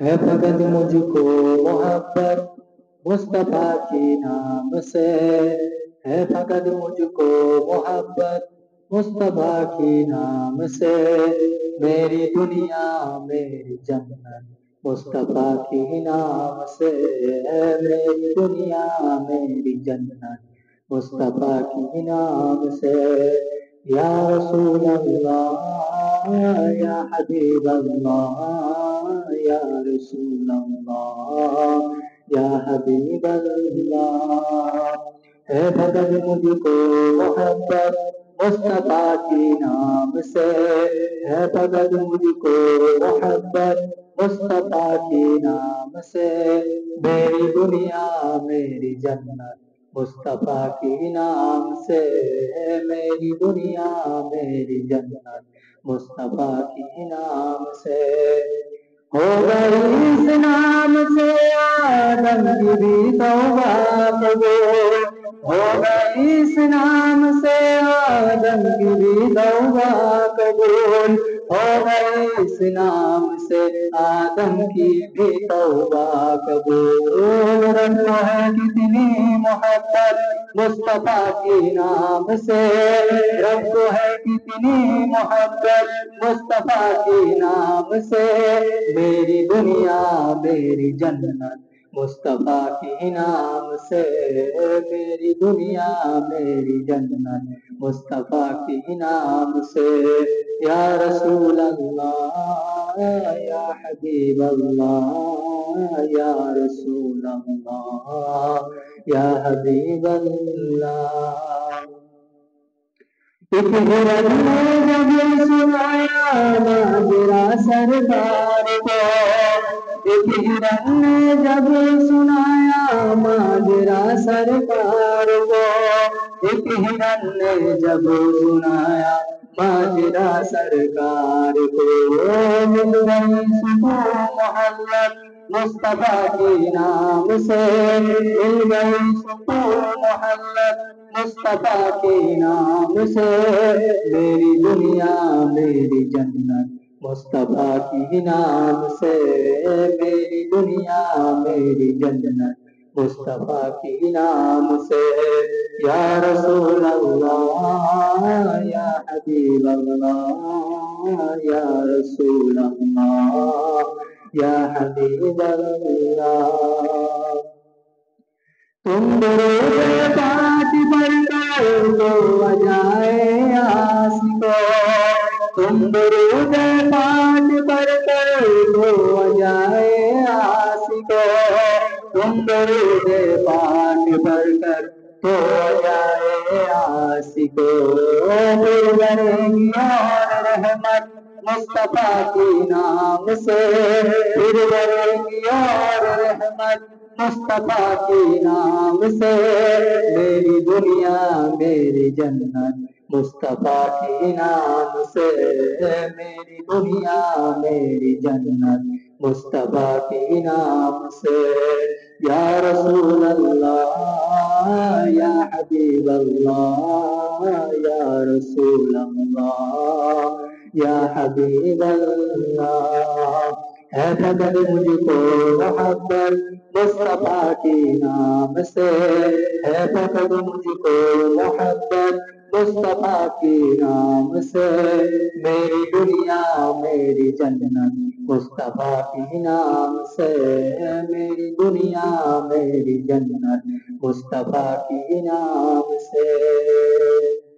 ہے فقط مجھ کو محبت مصطفیٰ کی نام سے، ہے فقط مجھ کو محبت مصطفیٰ کی نام سے، میری دنیا میری جنت مصطفیٰ کی نام سے، ہے میری دنیا میری جنت مصطفیٰ کی نام سے، یا رسول اللہ یا حبیب اللہ یا رسول اللہ یا حبیب اللہ، ہے فقط مجھ کو محبت مصطفیٰ کی نام سے، ہے فقط مجھ کو محبت مصطفیٰ کی نام سے، میری دنیا میری جنت مصطفیٰ کی نام سے، میری دنیا میری جنت مصطفیٰ کی نام سے، ہو گئی اس نام سے آدم کی بھی توبہ قبول، ہو گئی اس نام سے آدم کی بھی توبہ قبول، ہو گئی اس نام سے آدم کی بھی توبہ قبول، رب ہے کتنی محبت مصطفیٰ کی نام سے، رب ہے کتنی محبت مصطفیٰ کی نام سے، میری دنیا میری جنت مصطفیٰ کی نام سے، میری دنیا میری جنت مصطفیٰ کی نام سے، یا رسول اللہ یا حبیب اللہ یا رسول اللہ یا حبیب اللہ، ایک ہرن نے جب سنایا ماجرا سرکار کو، ایک ہرن نے جب سنایا ماجرا سرکار کو، ایک ہرن نے جب سنایا ماجرا سرکار کو، مل گئی سکون محلت مصطفیٰ کی نام سے، مل گئی سکون محلت مصطفیٰ کی نام سے، میری دنیا میری جنت مصطفیٰ کی نام سے، میری دنیا میری جنت مصطفیٰ کی نام سے، یا رسول اللہ یا حبیب اللہ یا رسول اللہ یا حبیب اللہ، تم درود پاک پڑھ کر دو بجائے آسکو، تم درود پاک پڑھ کر دو بجائے آسکو، تم درود پاک پڑھ کر دو بجائے آسکو، پھر کرے گی اور رحمت مصطفیٰ کی نام سے، پھر کرے گی اور رحمت مصطفیٰ کی نام سے، میری دنیا میری جنت مصطفیٰ کی نام سے، میری دنیا میری جنت مصطفیٰ کی نام سے، یا رسول اللہ یا حبیب اللہ یا رسول اللہ یا حبیب اللہ، ہے فقط مجھ کو محبت مصطفیٰ کی نام سے، ہے فقط مجھ کو محبت مصطفیٰ کی نام سے، میری دنیا میری جنت مصطفیٰ کی نام سے، میری دنیا میری جنت مصطفیٰ کی نام سے۔